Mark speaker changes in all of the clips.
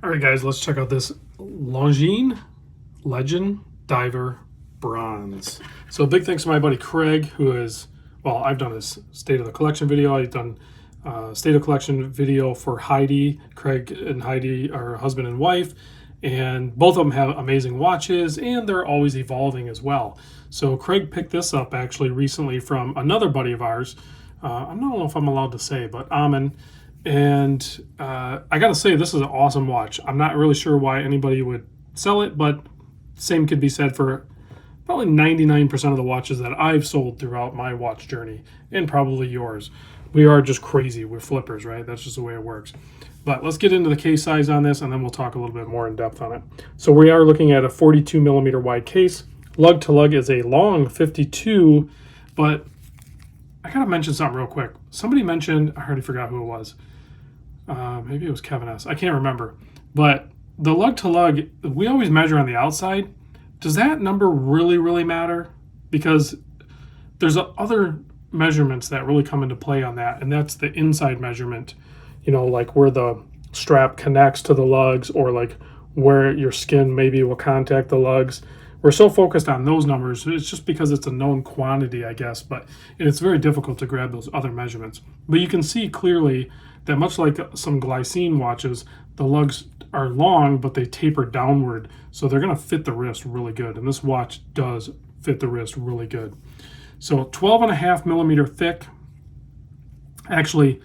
Speaker 1: All right, guys, let's check out this Longines Legend Diver Bronze. So big thanks to my buddy Craig, who is, well, I've done his State of the Collection video. I've done State of Collection video for Heidi. Craig and Heidi are husband and wife, and both of them have amazing watches, and they're always evolving as well. So Craig picked this up actually recently from another buddy of ours. I don't know if I'm allowed to say, but Amin. And I got to say, this is an awesome watch. I'm not really sure why anybody would sell it, but same could be said for probably 99% of the watches that I've sold throughout my watch journey, and probably yours. We are just crazy with flippers, right? That's just the way it works. But let's get into the case size on this, and then we'll talk a little bit more in depth on it. So we are looking at a 42 millimeter wide case. Lug to lug is a long 52, but I gotta mention something real quick. Somebody mentioned, I already forgot who it was. Maybe it was Kevin S. I can't remember. But the lug to lug, we always measure on the outside. Does that number really matter? Because there's other measurements that really come into play on that, and that's the inside measurement. You know, like where the strap connects to the lugs, or like where your skin maybe will contact the lugs. We're so focused on those numbers, it's just because it's a known quantity, I guess, but it's very difficult to grab those other measurements. But you can see clearly that much like some glycine watches, the lugs are long, but they taper downward, so they're going to fit the wrist really good, and this watch does fit the wrist really good. So 12.5 millimeter thick. Actually,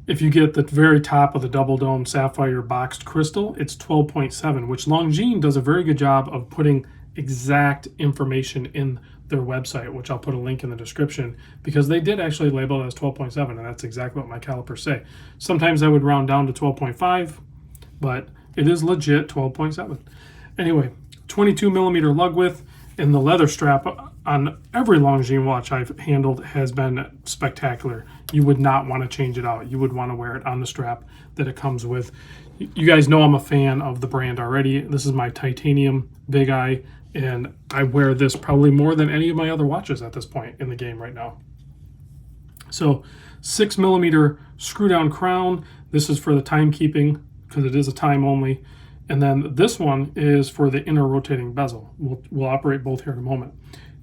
Speaker 1: if you get the very top of the double dome sapphire boxed crystal, it's 12.7, which Longines does a very good job of putting exact information in their website, which I'll put a link in the description, because they did actually label it as 12.7, and that's exactly what my calipers say. Sometimes I would round down to 12.5, but it is legit 12.7. Anyway, 22 millimeter lug width, and the leather strap on every Longines watch I've handled has been spectacular. You would not want to change it out. You would want to wear it on the strap that it comes with. You guys know I'm a fan of the brand already. This is my titanium Big Eye, and I wear this probably more than any of my other watches at this point in the game right now. So 6 millimeter screw down crown. This is for the timekeeping, because it is a time only. And then this one is for the inner rotating bezel. We'll operate both here in a moment.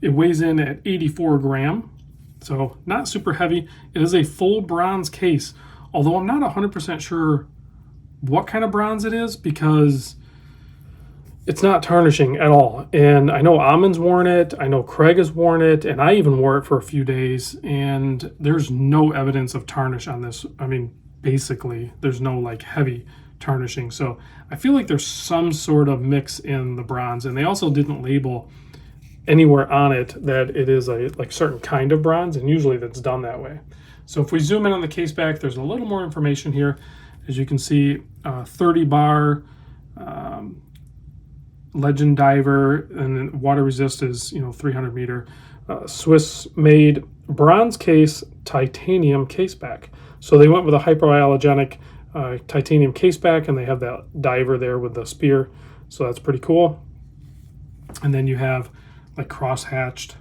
Speaker 1: It weighs in at 84 gram, so not super heavy. It is a full bronze case, although I'm not 100% sure what kind of bronze it is, because it's not tarnishing at all. And I know Amin's worn it, I know Craig has worn it, and I even wore it for a few days, and there's no evidence of tarnish on this. I mean, basically, there's no like heavy tarnishing. So I feel like there's some sort of mix in the bronze, and they also didn't label anywhere on it that it is a like certain kind of bronze, and usually that's done that way. So if we zoom in on the case back, there's a little more information here. As you can see, 30 bar Legend Diver, and then water resist is 300 meter. Swiss made bronze case, titanium case back. So they went with a hypoallergenic titanium case back, and they have that diver there with the spear, so that's pretty cool. And then you have like cross-hatched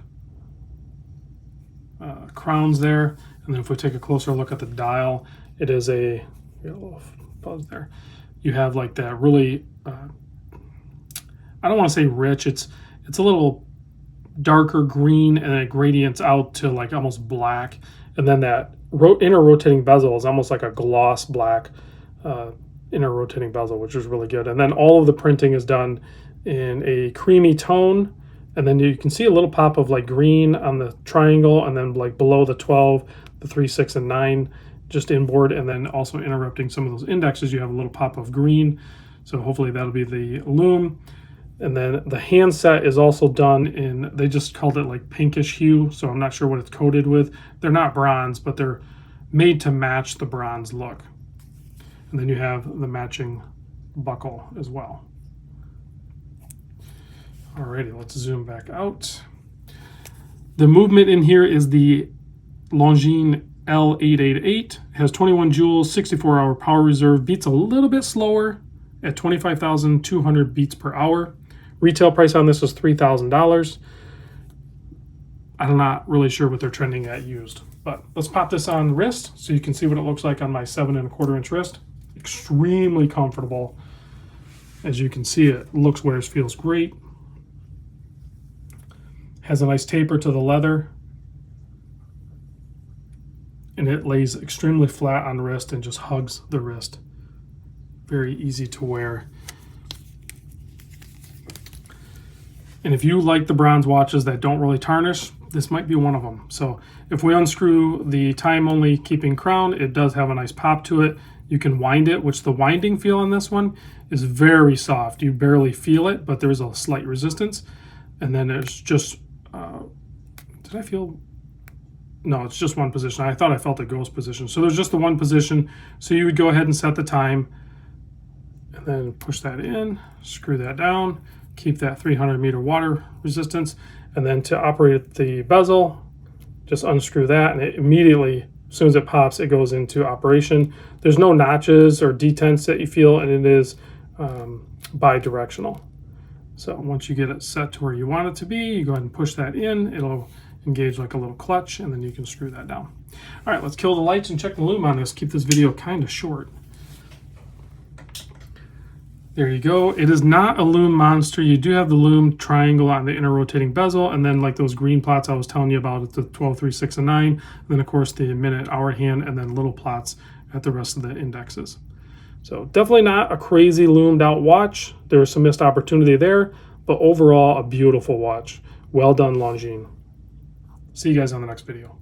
Speaker 1: crowns there. And then if we take a closer look at the dial, it is a little buzz there. You have like that really I don't want to say rich, it's a little darker green, and it gradients out to like almost black, and then that inner rotating bezel is almost like a gloss black inner rotating bezel, which is really good. And then all of the printing is done in a creamy tone, and then you can see a little pop of like green on the triangle, and then like below the 12, the 3, 6, and 9 just inboard, and then also interrupting some of those indexes, you have a little pop of green. So hopefully that'll be the lume. And then the handset is also done in, they just called it like pinkish hue, so I'm not sure what it's coated with. They're not bronze, but they're made to match the bronze look. And then you have the matching buckle as well. Alrighty, let's zoom back out. The movement in here is the Longines L888. It has 21 joules, 64-hour power reserve, beats a little bit slower at 25,200 beats per hour. Retail price on this was $3,000. I'm not really sure what they're trending at used, but let's pop this on wrist so you can see what it looks like on my 7 1/4 inch wrist. Extremely comfortable. As you can see, it looks, wears, feels great. Has a nice taper to the leather. And it lays extremely flat on the wrist and just hugs the wrist. Very easy to wear. And if you like the bronze watches that don't really tarnish, this might be one of them. So if we unscrew the time only keeping crown, it does have a nice pop to it. You can wind it, which the winding feel on this one is very soft. You barely feel it, but there's a slight resistance. And then there's just, did I feel? No, it's just one position. I thought I felt a ghost position. So there's just the one position. So you would go ahead and set the time and then push that in, screw that down, keep that 300-meter water resistance. And then to operate the bezel, just unscrew that, and it immediately, as soon as it pops, it goes into operation. There's no notches or detents that you feel, and it is bi-directional. So once you get it set to where you want it to be, you go ahead and push that in. It'll engage like a little clutch, and then you can screw that down. All right, let's kill the lights and check the lume on this. Keep this video kind of short. There you go. It is not a lume monster. You do have the lume triangle on the inner rotating bezel, and then like those green plots I was telling you about at the 12, 3, 6, and 9. And then of course the minute, hour hand, and then little plots at the rest of the indexes. So definitely not a crazy loomed out watch. There was some missed opportunity there, but overall a beautiful watch. Well done, Longines. See you guys on the next video.